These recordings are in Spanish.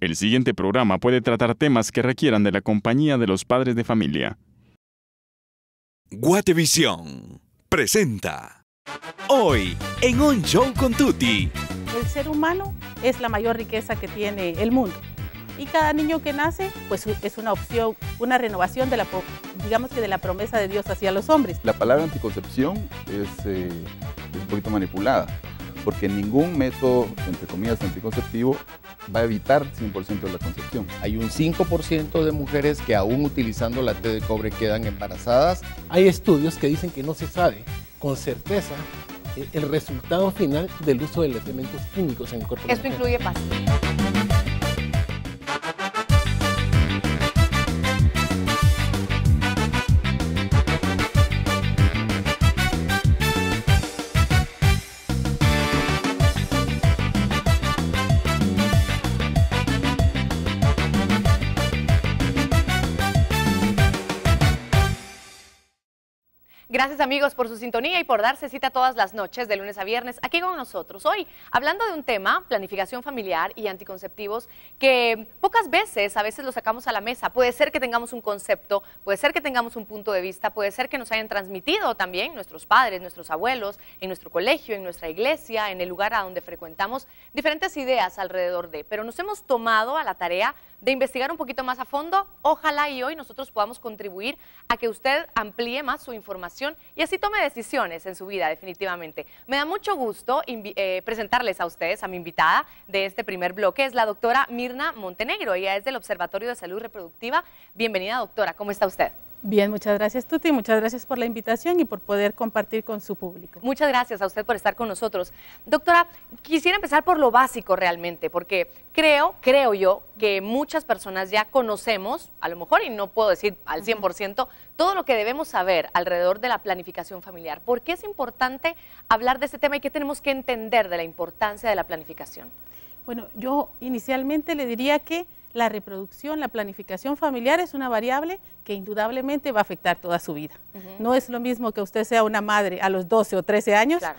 El siguiente programa puede tratar temas que requieran de la compañía de los padres de familia. Guatevisión presenta hoy en Un Show con Tuti. El ser humano es la mayor riqueza que tiene el mundo. Y cada niño que nace, pues es una opción, una renovación de la promesa de Dios hacia los hombres. La palabra anticoncepción es un poquito manipulada, porque ningún método, entre comillas, anticonceptivo va a evitar 100% de la concepción. Hay un 5% de mujeres que aún utilizando la T de cobre quedan embarazadas. Hay estudios que dicen que no se sabe con certeza el resultado final del uso de los elementos químicos en el cuerpo. Esto incluye pastillas. Gracias amigos por su sintonía y por darse cita todas las noches de lunes a viernes aquí con nosotros. Hoy hablando de un tema, planificación familiar y anticonceptivos, que pocas veces, a veces lo sacamos a la mesa. Puede ser que tengamos un concepto, puede ser que tengamos un punto de vista, puede ser que nos hayan transmitido también nuestros padres, nuestros abuelos, en nuestro colegio, en nuestra iglesia, en el lugar a donde frecuentamos, diferentes ideas alrededor de. Pero nos hemos tomado a la tarea de investigar un poquito más a fondo. Ojalá y hoy nosotros podamos contribuir a que usted amplíe más su información y así tome decisiones en su vida, definitivamente. Me da mucho gusto presentarles a ustedes, a mi invitada de este primer bloque, es la doctora Mirna Montenegro. Ella es del Observatorio de Salud Reproductiva. Bienvenida, doctora. ¿Cómo está usted? Bien, muchas gracias Tuti, muchas gracias por la invitación y por poder compartir con su público. Muchas gracias a usted por estar con nosotros. Doctora, quisiera empezar por lo básico realmente, porque creo yo que muchas personas ya conocemos, a lo mejor, y no puedo decir al 100%, todo lo que debemos saber alrededor de la planificación familiar. ¿Por qué es importante hablar de este tema y qué tenemos que entender de la importancia de la planificación? Bueno, yo inicialmente le diría que la reproducción, la planificación familiar es una variable que indudablemente va a afectar toda su vida. No es lo mismo que usted sea una madre a los 12 o 13 años, claro,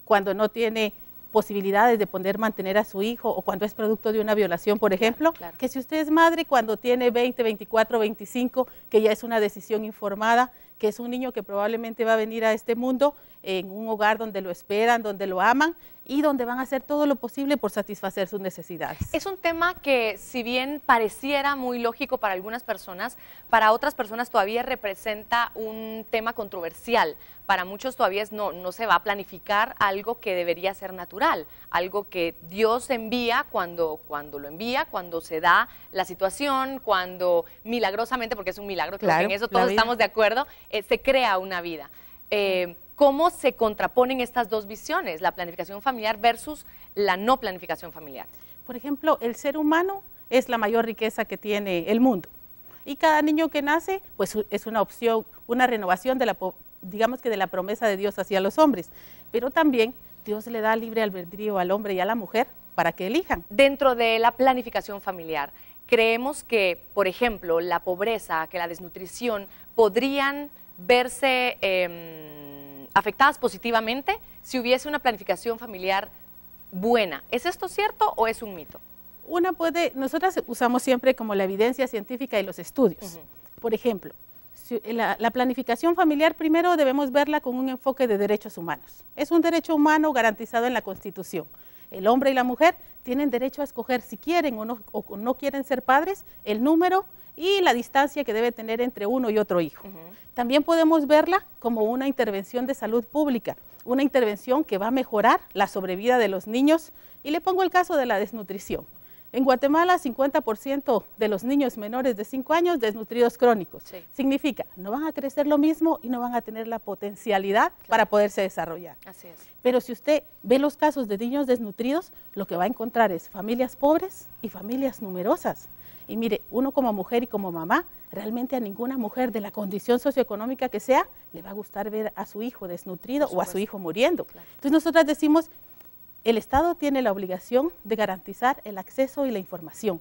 cuando no tiene posibilidades de poder mantener a su hijo o cuando es producto de una violación, por ejemplo, claro. Que si usted es madre cuando tiene 20, 24, 25, que ya es una decisión informada, que es un niño que probablemente va a venir a este mundo en un hogar donde lo esperan, donde lo aman y donde van a hacer todo lo posible por satisfacer sus necesidades. Es un tema que, si bien pareciera muy lógico para algunas personas, para otras personas todavía representa un tema controversial. Para muchos todavía no se va a planificar algo que debería ser natural, algo que Dios envía cuando lo envía, cuando se da la situación, cuando milagrosamente, porque es un milagro, creo que en eso todos estamos de acuerdo, se crea una vida. ¿Cómo se contraponen estas dos visiones, la planificación familiar versus la no planificación familiar? Por ejemplo, el ser humano es la mayor riqueza que tiene el mundo. Y cada niño que nace, pues es una opción, una renovación de la promesa de Dios hacia los hombres. Pero también Dios le da libre albedrío al hombre y a la mujer para que elijan. Dentro de la planificación familiar, creemos que, por ejemplo, la pobreza, que la desnutrición podrían verse afectadas positivamente si hubiese una planificación familiar buena. ¿Es esto cierto o es un mito? Nosotras usamos siempre como la evidencia científica y los estudios. Por ejemplo, la planificación familiar primero debemos verla con un enfoque de derechos humanos. Es un derecho humano garantizado en la Constitución. El hombre y la mujer tienen derecho a escoger si quieren o no quieren ser padres, el número y la distancia que debe tener entre uno y otro hijo. También podemos verla como una intervención de salud pública, una intervención que va a mejorar la sobrevida de los niños. Y le pongo el caso de la desnutrición. En Guatemala, 50% de los niños menores de 5 años desnutridos crónicos. Sí. Significa, no van a crecer lo mismo y no van a tener la potencialidad para poderse desarrollar. Así es. Pero si usted ve los casos de niños desnutridos, lo que va a encontrar es familias pobres y familias numerosas. Y mire, uno como mujer y como mamá, realmente a ninguna mujer de la condición socioeconómica que sea, le va a gustar ver a su hijo desnutrido o a su hijo muriendo. Claro. Entonces nosotras decimos, el Estado tiene la obligación de garantizar el acceso y la información.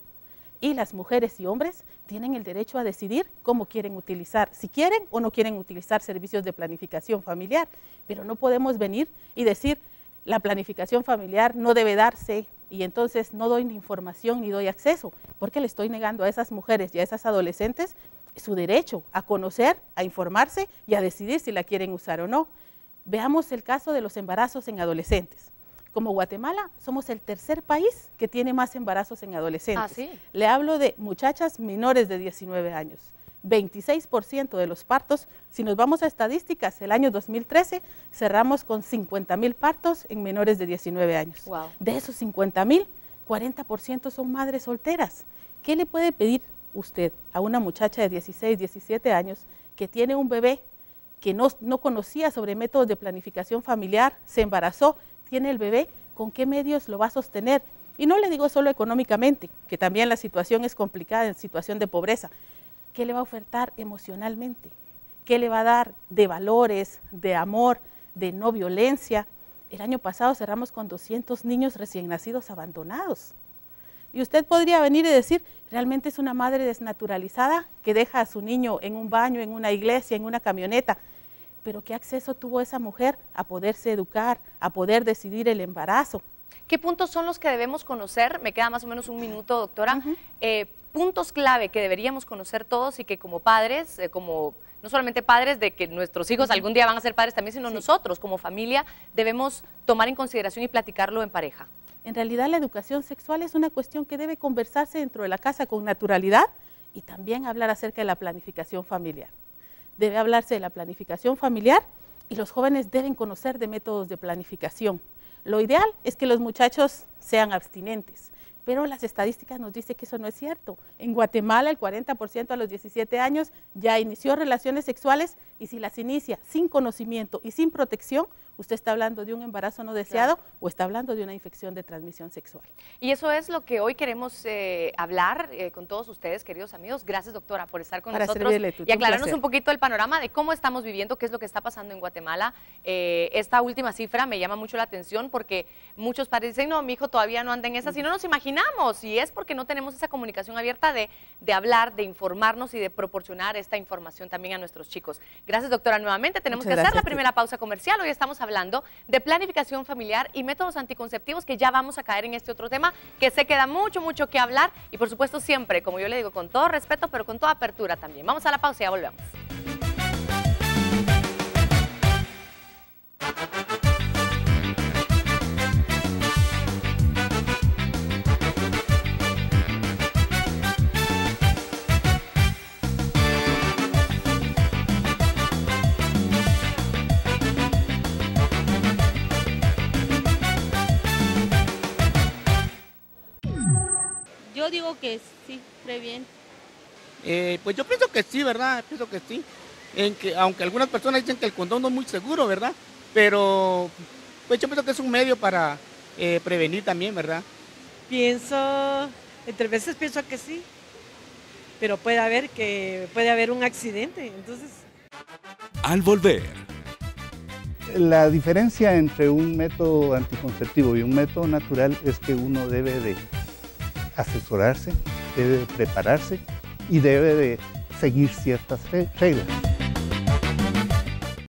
Y las mujeres y hombres tienen el derecho a decidir cómo quieren utilizar, si quieren o no quieren utilizar servicios de planificación familiar. Pero no podemos venir y decir, la planificación familiar no debe darse y entonces no doy ni información ni doy acceso, porque le estoy negando a esas mujeres y a esas adolescentes su derecho a conocer, a informarse y a decidir si la quieren usar o no. Veamos el caso de los embarazos en adolescentes. Como Guatemala, somos el tercer país que tiene más embarazos en adolescentes. Ah, ¿sí? Le hablo de muchachas menores de 19 años. 26% de los partos, si nos vamos a estadísticas, el año 2013 cerramos con 50,000 partos en menores de 19 años. Wow. De esos 50,000, 40% son madres solteras. ¿Qué le puede pedir usted a una muchacha de 16, 17 años que tiene un bebé, que no conocía sobre métodos de planificación familiar, se embarazó, tiene el bebé, con qué medios lo va a sostener? Y no le digo solo económicamente, que también la situación es complicada en situación de pobreza. ¿Qué le va a ofertar emocionalmente? ¿Qué le va a dar de valores, de amor, de no violencia? El año pasado cerramos con 200 niños recién nacidos abandonados. Y usted podría venir y decir, realmente es una madre desnaturalizada que deja a su niño en un baño, en una iglesia, en una camioneta. Pero ¿qué acceso tuvo esa mujer a poderse educar, a poder decidir el embarazo? ¿Qué puntos son los que debemos conocer? Me queda más o menos un minuto, doctora. Puntos clave que deberíamos conocer todos y que como padres, no solamente padres de que nuestros hijos algún día van a ser padres también, sino nosotros como familia debemos tomar en consideración y platicarlo en pareja. En realidad la educación sexual es una cuestión que debe conversarse dentro de la casa con naturalidad y también hablar acerca de la planificación familiar. Debe hablarse de la planificación familiar y los jóvenes deben conocer de métodos de planificación. Lo ideal es que los muchachos sean abstinentes, pero las estadísticas nos dicen que eso no es cierto. En Guatemala el 40% a los 17 años ya inició relaciones sexuales y si las inicia sin conocimiento y sin protección, usted está hablando de un embarazo no deseado o está hablando de una infección de transmisión sexual. Y eso es lo que hoy queremos hablar con todos ustedes, queridos amigos. Gracias, doctora, por estar con nosotros y aclararnos un poquito el panorama de cómo estamos viviendo, qué es lo que está pasando en Guatemala. Esta última cifra me llama mucho la atención porque muchos padres dicen, no, mi hijo todavía no anda en esas y no nos imaginamos. Y es porque no tenemos esa comunicación abierta de hablar, de informarnos y de proporcionar esta información también a nuestros chicos. Gracias, doctora, nuevamente. Tenemos que hacer la primera pausa comercial. Hoy estamos hablando de planificación familiar y métodos anticonceptivos, que ya vamos a caer en este otro tema que se queda mucho que hablar y por supuesto siempre, como yo le digo, con todo respeto, pero con toda apertura también. Vamos a la pausa y ya volvemos. Yo digo que sí, previene. Pues yo pienso que sí, ¿verdad? Pienso que sí. Aunque algunas personas dicen que el condón no es muy seguro, ¿verdad? Pero pues yo pienso que es un medio para prevenir también, ¿verdad? Entre veces pienso que sí, pero puede haber un accidente, entonces... Al volver. La diferencia entre un método anticonceptivo y un método natural es que uno debe de asesorarse, debe de prepararse y debe de seguir ciertas reglas.